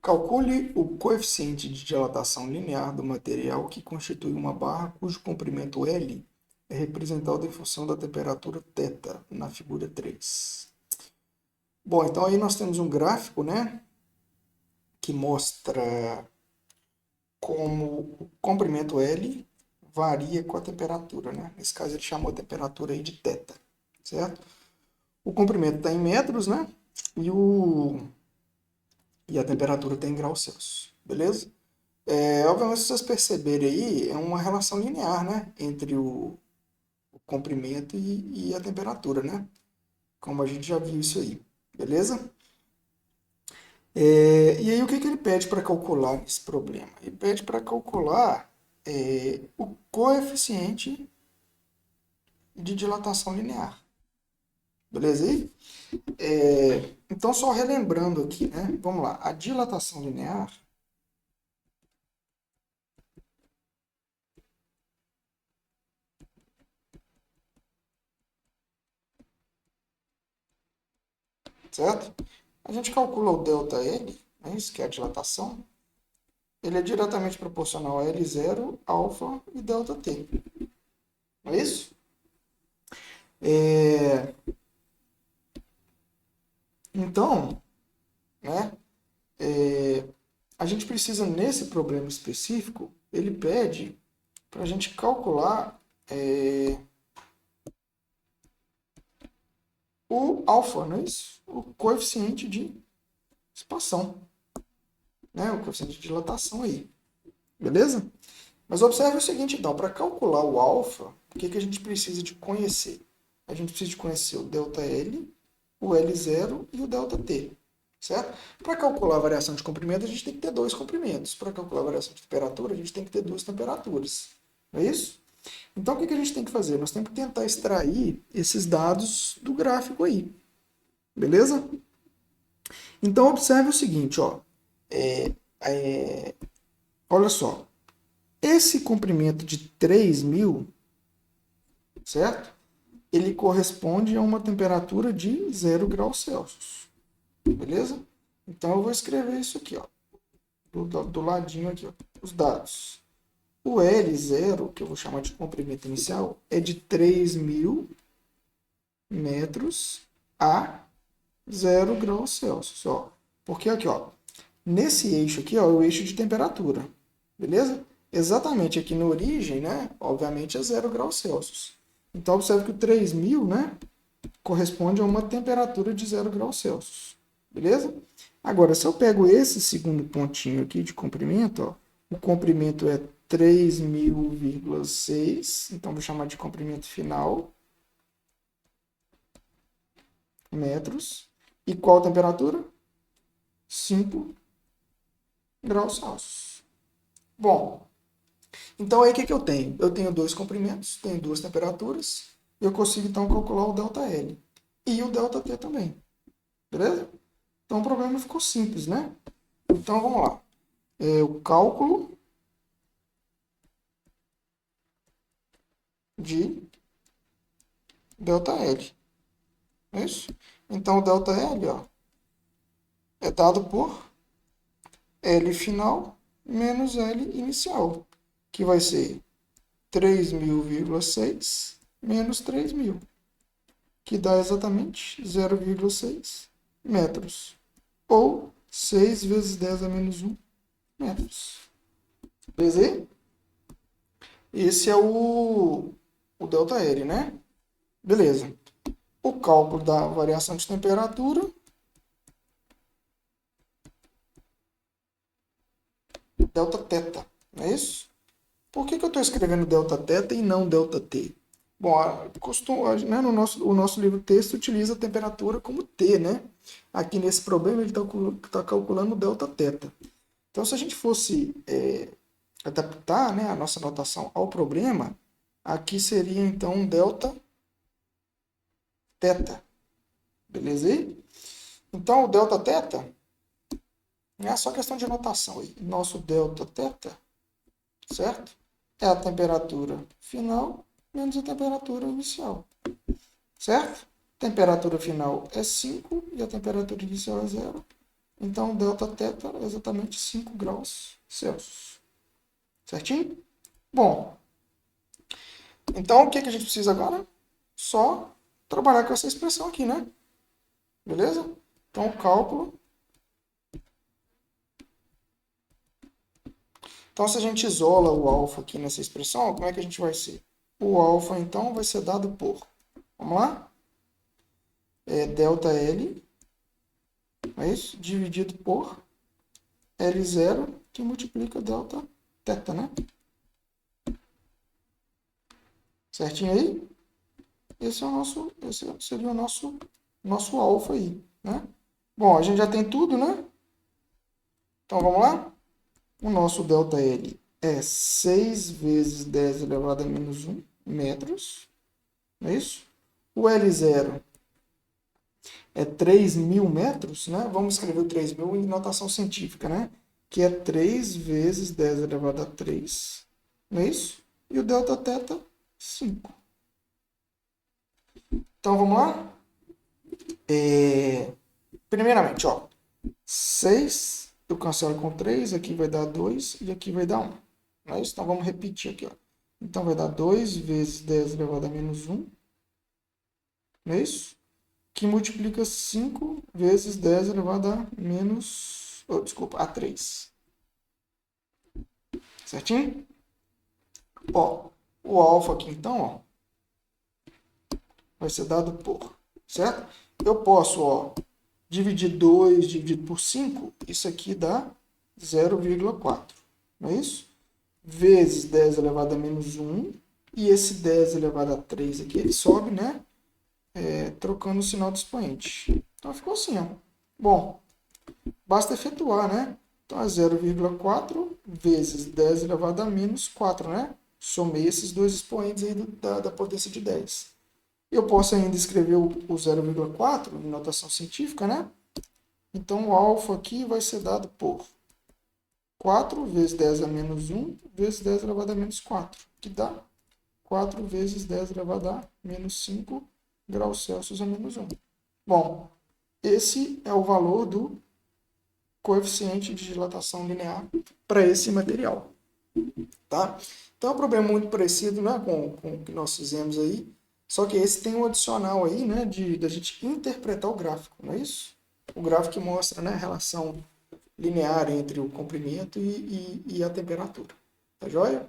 Calcule o coeficiente de dilatação linear do material que constitui uma barra cujo comprimento L é representado em função da temperatura θ, na figura 3. Bom, então aí nós temos um gráfico, né, que mostra como o comprimento L varia com a temperatura, né? Nesse caso ele chamou a temperatura aí de θ, certo? O comprimento está em metros, né? E, e a temperatura está em graus Celsius, beleza? Obviamente, se vocês perceberem aí, é uma relação linear, né? Entre o comprimento e a temperatura, né? Como a gente já viu isso aí, beleza? E aí, o que ele pede para calcular esse problema? Ele pede para calcular o coeficiente de dilatação linear, beleza aí? Então, só relembrando aqui, né? Vamos lá, a dilatação linear, certo? A gente calcula o ΔL, né? Isso que é a dilatação, ele é diretamente proporcional a L0, alfa e ΔT. Não é isso? É, Então, né, a gente precisa, nesse problema específico, ele pede para a gente calcular o alfa, não é isso? O coeficiente de expansão, né? O coeficiente de dilatação aí. Beleza? Mas observe o seguinte, então, para calcular o alfa, o que a gente precisa de conhecer? A gente precisa de conhecer o ΔL, o L0 e o ΔT, certo? Para calcular a variação de comprimento, a gente tem que ter dois comprimentos. Para calcular a variação de temperatura, a gente tem que ter duas temperaturas. Não é isso? Então, o que a gente tem que fazer? Nós temos que tentar extrair esses dados do gráfico aí. Beleza? Então, observe o seguinte, ó. Olha só. Esse comprimento de 3.000, certo? Ele corresponde a uma temperatura de 0 graus Celsius. Beleza? Então eu vou escrever isso aqui, ó, do ladinho aqui, ó, os dados. O L0, que eu vou chamar de comprimento inicial, é de 3.000 metros a 0 graus Celsius. Ó. Porque aqui, ó, nesse eixo aqui, ó, é o eixo de temperatura. Beleza? Exatamente aqui na origem, né? Obviamente é 0 graus Celsius. Então observe que o 3.000, né, corresponde a uma temperatura de 0 graus Celsius. Beleza? Agora, se eu pego esse segundo pontinho aqui de comprimento, ó, o comprimento é 3.000,6, então vou chamar de comprimento final, metros. E qual a temperatura? 5 graus Celsius. Bom, então aí o que eu tenho? Eu tenho dois comprimentos, tenho duas temperaturas, eu consigo então calcular o ΔL e o ΔT também. Beleza? Então o problema ficou simples, né? Então vamos lá. O cálculo de ΔL. É isso? Então o ΔL, ó, é dado por L final menos L inicial, que vai ser 3.000,6 menos 3.000, que dá exatamente 0,6 metros, ou 6 vezes 10 a menos 1 metros. Beleza? Esse é o ΔL, né? Beleza. O cálculo da variação de temperatura, Δθ, não é isso? Por que eu estou escrevendo Δθ e não ΔT? Bom, né, o nosso livro texto utiliza a temperatura como T, né? Aqui nesse problema ele está calculando o Δθ. Então, se a gente fosse adaptar, né, a nossa notação ao problema, aqui seria então Δθ. Beleza aí? Então, o Δθ é só questão de notação aí. Nosso Δθ, certo? É a temperatura final menos a temperatura inicial, certo? Temperatura final é 5 e a temperatura inicial é 0. Então, Δθ é exatamente 5 graus Celsius. Certinho? Bom, então o que a gente precisa agora? Só trabalhar com essa expressão aqui, né? Beleza? Então, o cálculo. Então, se a gente isola o alfa aqui nessa expressão, como é que a gente vai ser? O alfa, então, vai ser dado por, vamos lá? ΔL, é isso? Dividido por L0, que multiplica Δθ, né? Certinho aí? Esse seria o nosso alfa aí, né? Bom, a gente já tem tudo, né? Então, vamos lá? O nosso ΔL é 6 vezes 10 elevado a menos 1 metros, não é isso? O L0 é 3.000 metros, né? Vamos escrever o 3.000 em notação científica, né? Que é 3 vezes 10 elevado a 3, não é isso? E o Δθ, 5. Então, vamos lá? Primeiramente, ó, 6, eu cancelo com 3, aqui vai dar 2 e aqui vai dar 1. Não é isso? Então, vamos repetir aqui, ó. Então, vai dar 2 vezes 10 elevado a menos 1, não é isso? Que multiplica 5 vezes 10 elevado a menos... Oh, desculpa, a 3. Certinho? Ó, o alfa aqui, então, ó, vai ser dado por, certo? Eu posso, ó, dividir 2 dividido por 5, isso aqui dá 0,4, não é isso? Vezes 10 elevado a menos 1, e esse 10 elevado a 3 aqui, ele sobe, né? Trocando o sinal do expoente. Então, ficou assim, ó. Bom, basta efetuar, né? Então, é 0,4 vezes 10 elevado a menos 4, né? Somei esses dois expoentes aí da potência de 10. Eu posso ainda escrever o 0,4 em notação científica, né? Então, o alfa aqui vai ser dado por 4 vezes 10 a menos 1 vezes 10 elevado a menos 4, que dá 4 vezes 10 elevado a menos 5 graus Celsius a menos 1. Bom, esse é o valor do coeficiente de dilatação linear para esse material. Tá? Então, é um problema muito parecido, né, com o que nós fizemos aí, só que esse tem um adicional aí, né, da gente interpretar o gráfico, não é isso? O gráfico que mostra, né, a relação linear entre o comprimento e a temperatura. Tá joia?